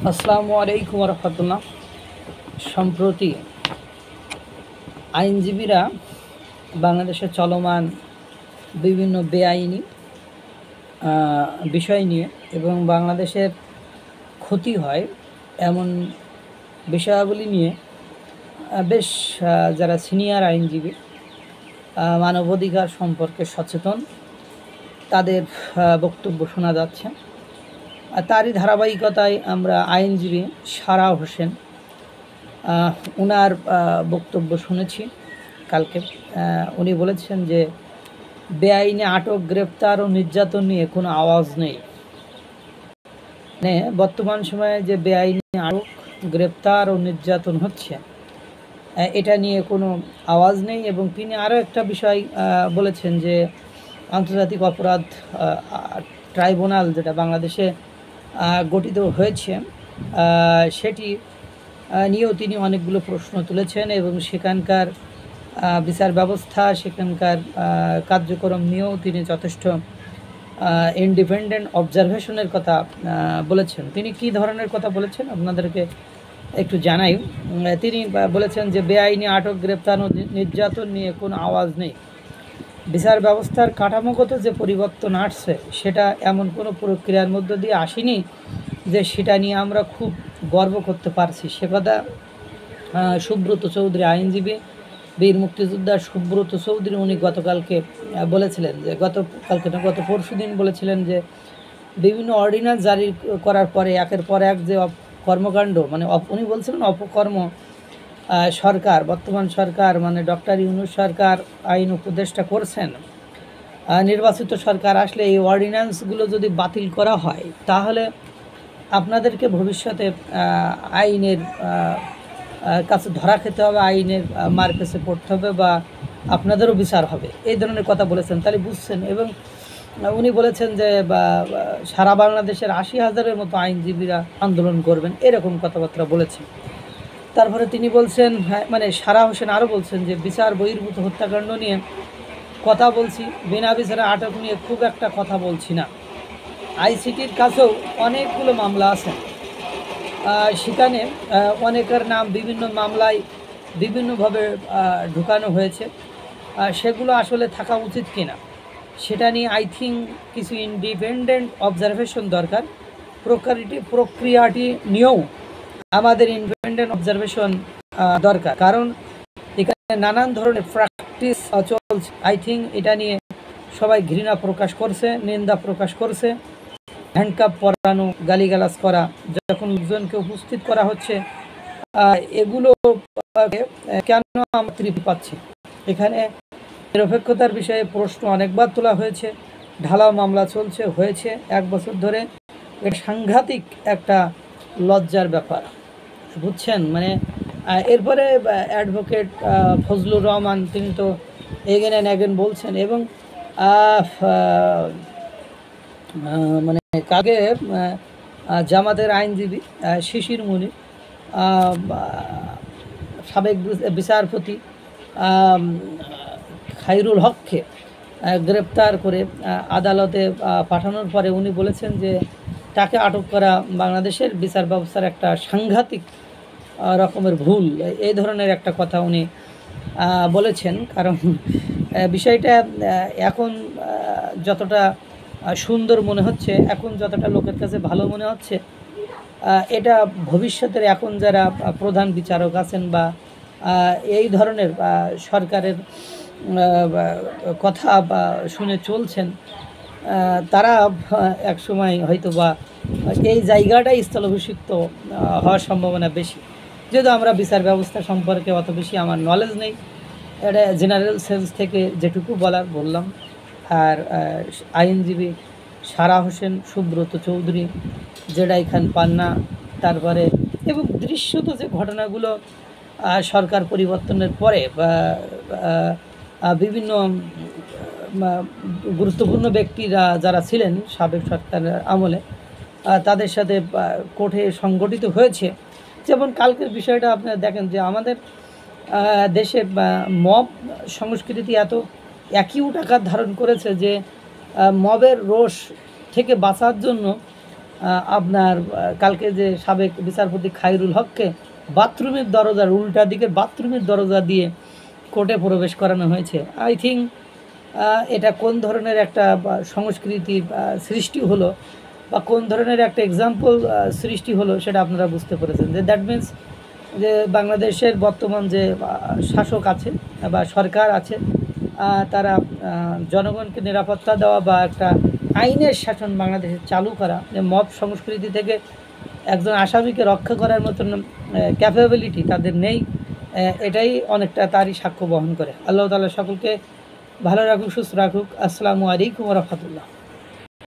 আসসালামু আলাইকুম রহমতুল্লাহ। সম্প্রতি আইনজীবীরা বাংলাদেশে চলমান বিভিন্ন বেআইনি বিষয় নিয়ে এবং বাংলাদেশের ক্ষতি হয় এমন বিষয়াবলী নিয়ে বেশ যারা সিনিয়র আইনজীবী মানবাধিকার সম্পর্কে সচেতন তাদের বক্তব্য শোনা যাচ্ছে। তারই ধারাবাহিকতায় আমরা আইনজীবী সারা হোসেন ওনার বক্তব্য শুনেছি কালকে। উনি বলেছেন যে বেআইনি আটক, গ্রেপ্তার ও নির্যাতন নিয়ে কোনো আওয়াজ নেই। মানে বর্তমান সময়ে যে বেআইনি আটক, গ্রেপ্তার ও নির্যাতন হচ্ছে এটা নিয়ে কোনো আওয়াজ নেই। এবং তিনি আরও একটা বিষয় বলেছেন যে আন্তর্জাতিক অপরাধ ট্রাইব্যুনাল যেটা বাংলাদেশে গঠিত হয়েছে সেটি নিয়েও তিনি অনেকগুলো প্রশ্ন তুলেছেন এবং সেখানকার বিচার ব্যবস্থা, সেখানকার কার্যক্রম নিয়েও তিনি যথেষ্ট ইন্ডিপেন্ডেন্ট অবজারভেশনের কথা বলেছেন। তিনি কী ধরনের কথা বলেছেন আপনাদেরকে একটু জানাই। তিনি বলেছেন যে বেআইনি আটক, গ্রেপ্তার ও নির্যাতন নিয়ে কোনো আওয়াজ নেই। বিচার ব্যবস্থার কাঠামোগত যে পরিবর্তন আসছে সেটা এমন কোনো প্রক্রিয়ার মধ্য দিয়ে আসেনি যে সেটা নিয়ে আমরা খুব গর্ব করতে পারছি। সে কথা সুব্রত চৌধুরী, আইনজীবী, বীর মুক্তিযোদ্ধা সুব্রত চৌধুরী, উনি গতকালকে বলেছিলেন যে গত পরশু দিন বলেছিলেন যে বিভিন্ন অর্ডিন্যান্স জারি করার পরে একের পর এক যে কর্মকাণ্ড, মানে উনি বলছিলেন অপকর্ম সরকার, বর্তমান সরকার মানে ডক্টর ইউনূস সরকার আইন উপদেষ্টা করছেন। নির্বাচিত সরকার আসলে এই অর্ডিন্যান্সগুলো যদি বাতিল করা হয় তাহলে আপনাদেরকে ভবিষ্যতে আইনের কাছে ধরা খেতে হবে, আইনের মার কাছে পড়তে হবে বা আপনাদেরও বিচার হবে, এই ধরনের কথা বলেছেন। তাহলে বুঝছেন। এবং উনি বলেছেন যে সারা বাংলাদেশের 80,000-এর মতো আইনজীবীরা আন্দোলন করবেন, এরকম কথাবার্তা বলেছেন। তারপরে তিনি বলছেন, মানে সারা হোসেন আরও বলছেন যে বিচার বহির্ভূত হত্যাকাণ্ড নিয়ে কথা বলছি, বিনা বিচারে আটক নিয়ে খুব একটা কথা বলছি না। আইসিটির কাছেও অনেকগুলো মামলা আছে, সেখানে অনেকের নাম বিভিন্ন মামলায় বিভিন্নভাবে ঢুকানো হয়েছে। সেগুলো আসলে থাকা উচিত কিনা সেটা নিয়ে আই থিঙ্ক কিছু ইন্ডিপেন্ডেন্ট অবজারভেশন দরকার। প্রক্রিয়াটি নিয়েও আমাদের ইন্ডিপেন্ডেন্ট অবজারভেশন দরকার, কারণ এখানে নানান ধরনের প্র্যাকটিস চলছে। আই থিঙ্ক এটা নিয়ে সবাই ঘৃণা প্রকাশ করছে, নিন্দা প্রকাশ করছে। হ্যান্ডকাপ পরানো, গালিগালাজ করা, যখন লোকজনকে উপস্থিত করা হচ্ছে, এগুলো কেন আমরা তৃপ্তি পাচ্ছি? এখানে নিরপেক্ষতার বিষয়ে প্রশ্ন অনেকবার তোলা হয়েছে, ঢালাও মামলা চলছে, হয়েছে 1 বছর ধরে। এটা সাংঘাতিক একটা লজ্জার ব্যাপার, বুঝছেন। মানে এরপরে অ্যাডভোকেট ফজলুর রহমান, তিনি তো এগেন অ্যান্ড অ্যাগেন বলছেন। এবং মানে কাকে জামাতের আইনজীবী শিশির মুনির, সাবেক বিচারপতি খায়রুল হককে গ্রেপ্তার করে আদালতে পাঠানোর পরে উনি বলেছেন যে তাকে আটক করা বাংলাদেশের বিচার ব্যবস্থার একটা সাংঘাতিক রকমের ভুল, এই ধরনের একটা কথা উনি বলেছেন। কারণ বিষয়টা এখন যতটা সুন্দর মনে হচ্ছে, এখন যতটা লোকের কাছে ভালো মনে হচ্ছে, এটা ভবিষ্যতের এখন যারা প্রধান বিচারক আছেন বা এই ধরনের সরকারের কথা বা শুনে চলছেন, তারা এক সময় হয়তো বা এই জায়গাটাই স্থলাভিষিক্ত হওয়ার সম্ভাবনা বেশি। যেহেতু আমরা বিচার ব্যবস্থা সম্পর্কে অত বেশি আমার নলেজ নেই, এটা জেনারেল সেন্স থেকে যেটুকু বললাম। আর আইনজীবী সারা হোসেন, সুব্রত চৌধুরী, জেডাই খান পান্না, তারপরে এবং দৃশ্যত যে ঘটনাগুলো সরকার পরিবর্তনের পরে বিভিন্ন গুরুত্বপূর্ণ ব্যক্তিরা যারা ছিলেন সাবেক সরকারের আমলে, তাদের সাথে কোর্টে সংগঠিত হয়েছে। যেমন কালকের বিষয়টা আপনারা দেখেন যে আমাদের দেশে মব সংস্কৃতি এত অ্যাকিউট আকার ধারণ করেছে যে মবের রোষ থেকে বাঁচার জন্য আপনার কালকে যে সাবেক বিচারপতি খায়রুল হককে বাথরুমের দরজার উল্টা দিকে বাথরুমের দরজা দিয়ে কোর্টে প্রবেশ করানো হয়েছে। আই থিঙ্ক এটা কোন ধরনের একটা সংস্কৃতির সৃষ্টি হলো বা কোন ধরনের একটা এক্সাম্পল সৃষ্টি হলো সেটা আপনারা বুঝতে পেরেছেন। যে দ্যাট মিন্স যে বাংলাদেশের বর্তমান যে শাসক আছে বা সরকার আছে, তারা জনগণকে নিরাপত্তা দেওয়া বা একটা আইনের শাসন বাংলাদেশে চালু করা, যে মব সংস্কৃতি থেকে একজন আসামিকে রক্ষা করার মতন ক্যাপাবিলিটি তাদের নেই, এটাই অনেকটা তারই সাক্ষ্য বহন করে। আল্লাহ তাআলা সকলকে ভালো রাখুক, সুস্থ রাখুক। আসসালামু আলাইকুম ওয়া রাহমাতুল্লাহ।